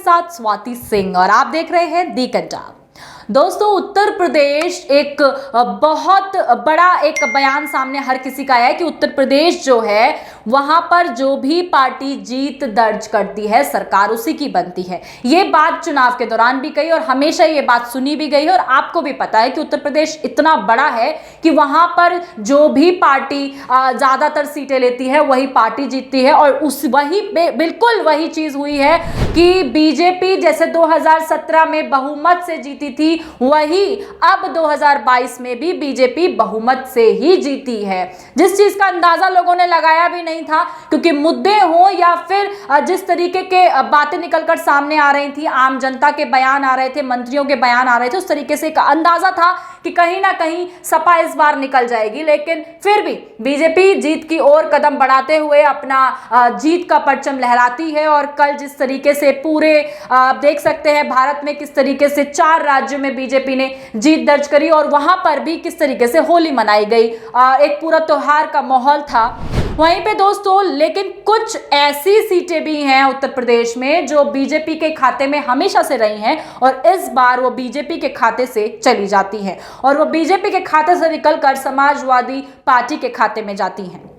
साथ स्वाति सिंह और आप देख रहे हैं दी कंटा। दोस्तों, उत्तर प्रदेश एक बहुत बड़ा एक बयान सामने हर किसी का आया है कि उत्तर प्रदेश जो है वहां पर जो भी पार्टी जीत दर्ज करती है सरकार उसी की बनती है। ये बात चुनाव के दौरान भी कही और हमेशा ये बात सुनी भी गई है और आपको भी पता है कि उत्तर प्रदेश इतना बड़ा है कि वहां पर जो भी पार्टी ज्यादातर सीटें लेती है वही पार्टी जीतती है और बिल्कुल वही चीज हुई है कि बीजेपी जैसे 2017 में बहुमत से जीती थी वही अब 2022 में भी बीजेपी बहुमत से ही जीती है, जिस चीज का अंदाजा लोगों ने लगाया भी नहीं था, क्योंकि मुद्दे हो या फिर जिस तरीके के बातें निकलकर सामने आ रही थी, आम जनता के बयान आ रहे थे, मंत्रियों के बयान आ रहे थे, उस तरीके से एक अंदाजा था कि कहीं ना कहीं सपा इस बार निकल जाएगी। लेकिन फिर भी बीजेपी जीत की ओर कदम बढ़ाते हुए अपना जीत का परचम लहराती है और कल जिस तरीके से पूरे आप देख सकते हैं भारत में किस तरीके से 4 राज्यों में बीजेपी ने जीत दर्ज करी और वहां पर भी किस तरीके से होली मनाई गई, एक पूरा त्योहार का माहौल था वहीं पे दोस्तों। लेकिन कुछ ऐसी सीटें भी हैं उत्तर प्रदेश में जो बीजेपी के खाते में हमेशा से रही हैं और इस बार वो बीजेपी के खाते से चली जाती हैं और वो बीजेपी के खाते से निकलकर समाजवादी पार्टी के खाते में जाती हैं।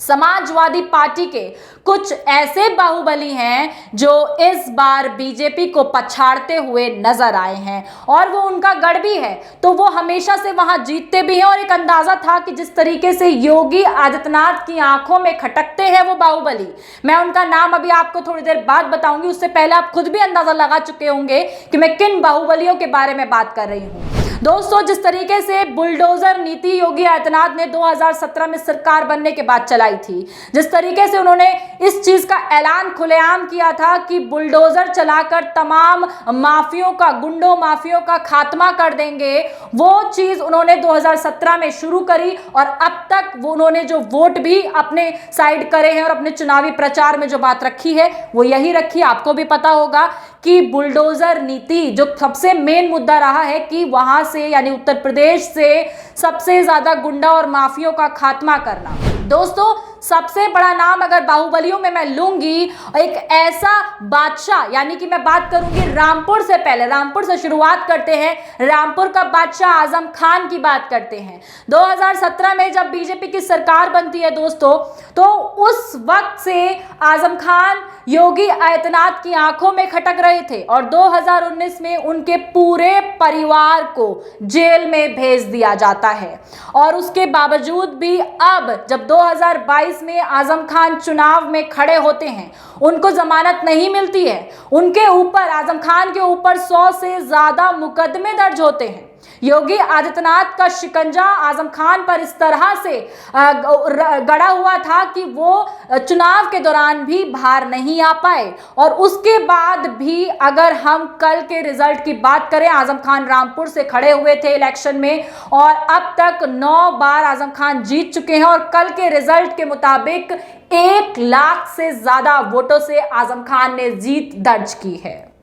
समाजवादी पार्टी के कुछ ऐसे बाहुबली हैं जो इस बार बीजेपी को पछाड़ते हुए नजर आए हैं और वो उनका गढ़ भी है, तो वो हमेशा से वहां जीतते भी हैं और एक अंदाजा था कि जिस तरीके से योगी आदित्यनाथ की आंखों में खटकते हैं वो बाहुबली, मैं उनका नाम अभी आपको थोड़ी देर बाद बताऊंगी, उससे पहले आप खुद भी अंदाजा लगा चुके होंगे कि मैं किन बाहुबलियों के बारे में बात कर रही हूं। दोस्तों, जिस तरीके से बुलडोजर नीति योगी आदित्यनाथ ने 2017 में सरकार बनने के बाद चलाई थी, जिस तरीके से उन्होंने इस चीज का ऐलान खुलेआम किया था कि बुलडोजर चलाकर तमाम माफियों का, गुंडों माफियों का खात्मा कर देंगे, वो चीज उन्होंने 2017 में शुरू करी और अब तक वो उन्होंने जो वोट भी अपने साइड करे हैं और अपने चुनावी प्रचार में जो बात रखी है वो यही रखी। आपको भी पता होगा कि बुलडोजर नीति जो सबसे मेन मुद्दा रहा है कि वहां से यानी उत्तर प्रदेश से सबसे ज्यादा गुंडा और माफियों का खात्मा करना। दोस्तों, सबसे बड़ा नाम अगर बाहुबलियों में मैं लूंगी, एक ऐसा बादशाह, यानी कि मैं बात करूंगी रामपुर से, पहले रामपुर से शुरुआत करते हैं। रामपुर का बादशाह आजम खान की बात करते हैं। 2017 में जब बीजेपी की सरकार बनती है दोस्तों, तो उस वक्त से आजम खान योगी आदित्यनाथ की आंखों में खटक रहे थे और 2019 में उनके पूरे परिवार को जेल में भेज दिया जाता है और उसके बावजूद भी अब जब 2022 में आजम खान चुनाव में खड़े होते हैं, उनको जमानत नहीं मिलती है। उनके ऊपर, आजम खान के ऊपर 100 से ज्यादा मुकदमे दर्ज होते हैं। योगी आदित्यनाथ का शिकंजा आजम खान पर इस तरह से गड़ा हुआ था कि वो चुनाव के दौरान भी बाहर नहीं आ पाए और उसके बाद भी अगर हम कल के रिजल्ट की बात करें, आजम खान रामपुर से खड़े हुए थे इलेक्शन में और अब तक 9 बार आजम खान जीत चुके हैं और कल के रिजल्ट के मुताबिक 1 लाख से ज्यादा वोटों से आजम खान ने जीत दर्ज की है।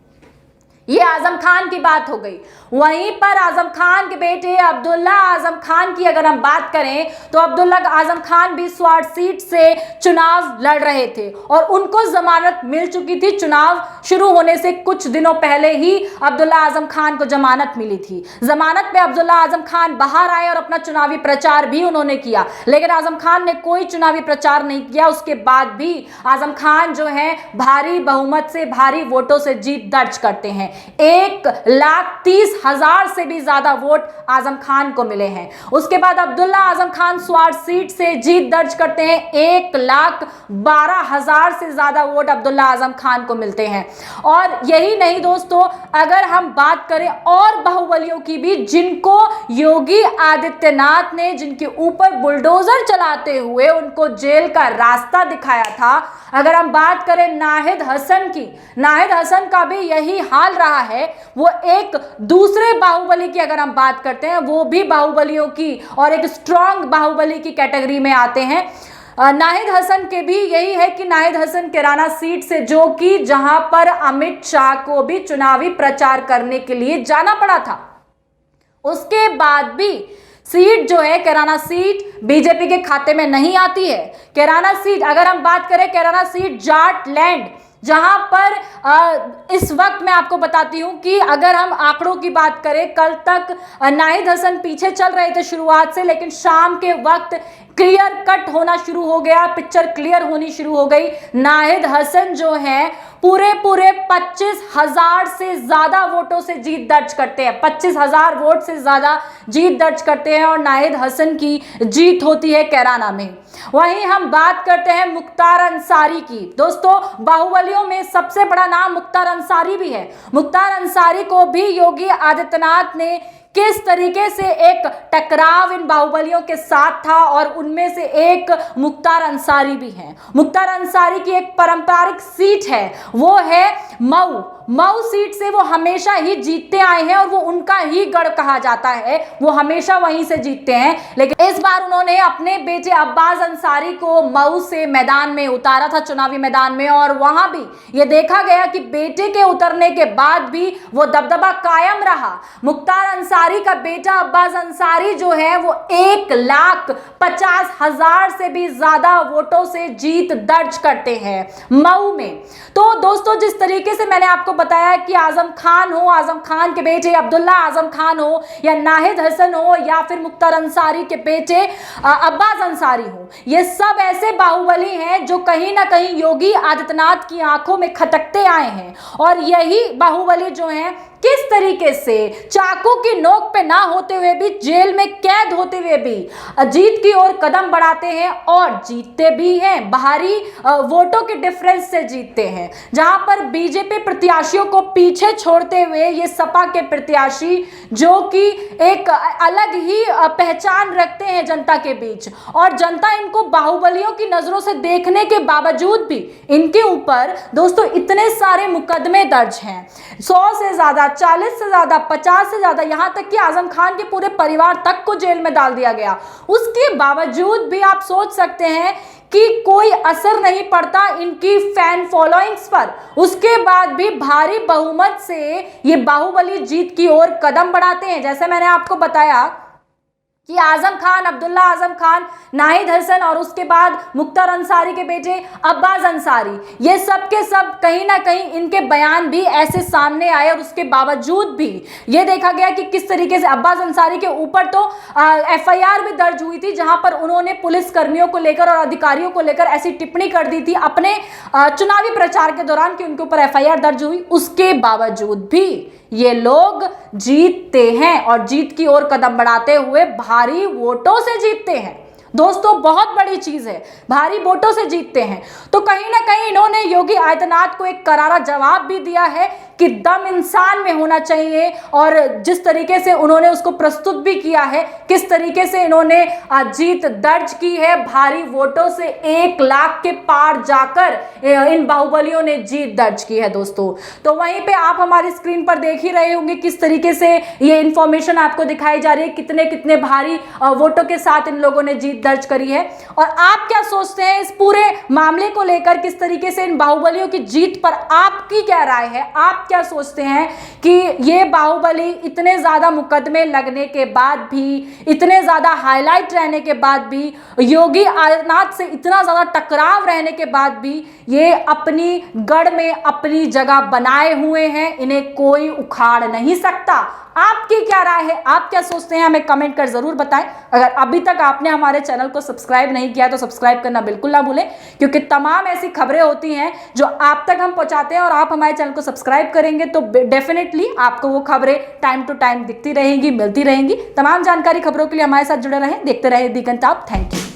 ये आजम खान की बात हो गई। वहीं पर आजम खान के बेटे अब्दुल्ला आजम खान की अगर हम बात करें तो अब्दुल्ला आजम खान भी स्वाट सीट से चुनाव लड़ रहे थे और उनको जमानत मिल चुकी थी। चुनाव शुरू होने से कुछ दिनों पहले ही अब्दुल्ला आजम खान को जमानत मिली थी। जमानत में अब्दुल्ला आजम खान बाहर आए और अपना चुनावी प्रचार भी उन्होंने किया, लेकिन आजम खान ने कोई चुनावी प्रचार नहीं किया। उसके बाद भी आजम खान जो है भारी बहुमत से, भारी वोटों से जीत दर्ज करते हैं। 1,30,000 से भी ज्यादा वोट आजम खान को मिले हैं। उसके बाद अब्दुल्ला आजम खान स्वाट सीट से जीत दर्ज करते हैं। 1,12,000 से ज्यादा वोट अब्दुल्ला आजम खान को मिलते हैं। और यही नहीं दोस्तों, अगर हम बात करें और बाहुबलियों की भी जिनको योगी आदित्यनाथ ने, जिनके ऊपर बुलडोजर चलाते हुए उनको जेल का रास्ता दिखाया था, अगर हम बात करें नाहिद हसन की, नाहिद हसन का भी यही हाल रहा है। वो एक दूसरे बाहुबली की अगर हम बात करते हैं, वो भी बाहुबलियों की और एक स्ट्रॉन्ग बाहुबली की कैटेगरी में आते हैं। नाहिद हसन के भी यही है कि नाहिद हसन कैराना सीट से, जो कि जहां पर अमित शाह को भी चुनावी प्रचार करने के लिए जाना पड़ा था, उसके बाद भी सीट जो है कैराना सीट बीजेपी के खाते में नहीं आती है। कैराना सीट अगर हम बात करें, कैराना सीट जाट लैंड जहां पर इस वक्त मैं आपको बताती हूं कि अगर हम आंकड़ों की बात करें, कल तक नाहिद हसन पीछे चल रहे थे शुरुआत से, लेकिन शाम के वक्त क्लियर कट होना शुरू हो गया, पिक्चर क्लियर होनी शुरू हो गई। नाहिद हसन जो है पूरे 25,000 से ज्यादा वोटों से जीत दर्ज करते हैं, 25,000 वोट से ज्यादा जीत दर्ज करते हैं और नाहिद हसन की जीत होती है कैराना में। वहीं हम बात करते हैं मुख्तार अंसारी की। दोस्तों, बाहुबलियों में सबसे बड़ा नाम मुख्तार अंसारी भी है। मुख्तार अंसारी को भी योगी आदित्यनाथ ने किस तरीके से एक टकराव इन बाहुबलियों के साथ था और उनमें से एक मुख्तार अंसारी भी है। मुख्तार अंसारी की एक पारंपरिक सीट है, वो है मऊ सीट से वो हमेशा ही जीतते आए हैं और वो उनका ही गढ़ कहा जाता है, वो हमेशा वहीं से जीतते हैं। लेकिन इस बार उन्होंने अपने बेटे अब्बास अंसारी को मऊ से मैदान में उतारा था, चुनावी मैदान में, और वहां भी ये देखा गया कि बेटे के उतरने के बाद भी वो दबदबा कायम रहा। मुख्तार अंसारी का बेटा अब्बास अंसारी जो है वो 1,50,000 से भी ज्यादा वोटों से जीत दर्ज करते हैं मऊ में। तो दोस्तों, जिस तरीके से मैंने आपको बताया कि आजम खान हो, आजम खान के बेटे अब्दुल्ला आजम खान हो, या नाहिद हसन हो, या फिर मुख्तार अंसारी के बेटे अब्बास अंसारी हो, ये सब ऐसे बाहुबली हैं जो कहीं ना कहीं योगी आदित्यनाथ की आंखों में खटकते आए हैं। और यही बाहुबली जो हैं किस तरीके से चाकू की नोक पे ना होते हुए भी, जेल में कैद होते हुए भी जीत की ओर कदम बढ़ाते हैं और जीतते भी हैं। भारी वोटों के डिफरेंस से जीतते हैं। जहां पर बीजेपी प्रत्याशियों को पीछे छोड़ते हुए ये सपा के प्रत्याशी, जो कि एक अलग ही पहचान रखते हैं जनता के बीच, और जनता इनको बाहुबलियों की नजरों से देखने के बावजूद भी इनके ऊपर दोस्तों इतने सारे मुकदमे दर्ज हैं, 100 से ज्यादा, 40 से ज्यादा, 50 से ज्यादा, यहां तक कि आजम खान के पूरे परिवार तक को जेल में डाल दिया गया। उसके बावजूद भी आप सोच सकते हैं कि कोई असर नहीं पड़ता इनकी फैन फॉलोइंग्स पर। उसके बाद भी भारी बहुमत से ये बाहुबली जीत की ओर कदम बढ़ाते हैं। जैसे मैंने आपको बताया कि आजम खान, अब्दुल्ला आजम खान, नाहिद हसन और उसके बाद मुख्तार अंसारी के बेटे अब्बास अंसारी, ये सब के सब कहीं ना कहीं इनके बयान भी ऐसे सामने आए और उसके बावजूद भी ये देखा गया कि किस तरीके से अब्बास अंसारी के ऊपर तो एफआईआर भी दर्ज हुई थी, जहां पर उन्होंने पुलिस कर्मियों को लेकर और अधिकारियों को लेकर ऐसी टिप्पणी कर दी थी अपने चुनावी प्रचार के दौरान कि उनके ऊपर एफआईआर दर्ज हुई। उसके बावजूद भी ये लोग जीतते हैं और जीत की ओर कदम बढ़ाते हुए भारी वोटों से जीतते हैं। दोस्तों, बहुत बड़ी चीज है, भारी वोटों से जीतते हैं। तो कहीं ना कहीं इन्होंने योगी आदित्यनाथ को एक करारा जवाब भी दिया है कि दम इंसान में होना चाहिए, और जिस तरीके से उन्होंने उसको प्रस्तुत भी किया है, किस तरीके से इन्होंने जीत दर्ज की है, भारी वोटों से 1 लाख के पार जाकर इन बाहुबलियों ने जीत दर्ज की है दोस्तों। तो वहीं पे आप हमारी स्क्रीन पर देख ही रहे होंगे किस तरीके से ये इंफॉर्मेशन आपको दिखाई जा रही है, कितने कितने भारी वोटों के साथ इन लोगों ने जीत दर्ज करी है। और आप क्या सोचते हैं इस पूरे मामले को लेकर, किस तरीके से इन बाहुबलियों की जीत पर आपकी क्या राय है? आप क्या सोचते हैं कि ये बाहुबली इतने ज्यादा मुकदमे लगने के बाद भी, इतने ज्यादा हाईलाइट रहने के बाद भी, योगी आदित्यनाथ से इतना ज्यादा टकराव रहने के बाद भी ये अपनी गढ़ में अपनी जगह बनाए हुए हैं, इन्हें कोई उखाड़ नहीं सकता? आपकी क्या राय है? आप क्या सोचते हैं? हमें कमेंट कर जरूर बताएं। अगर अभी तक आपने हमारे चैनल को सब्सक्राइब नहीं किया तो सब्सक्राइब करना बिल्कुल ना भूलें, क्योंकि तमाम ऐसी खबरें होती हैं जो आप तक हम पहुंचाते हैं, और आप हमारे चैनल को सब्सक्राइब करेंगे तो डेफिनेटली आपको वो खबरें टाइम टू टाइम दिखती रहेंगी, मिलती रहेंगी। तमाम जानकारी खबरों के लिए हमारे साथ जुड़े रहें, देखते रहें दी घंटा। Thank you.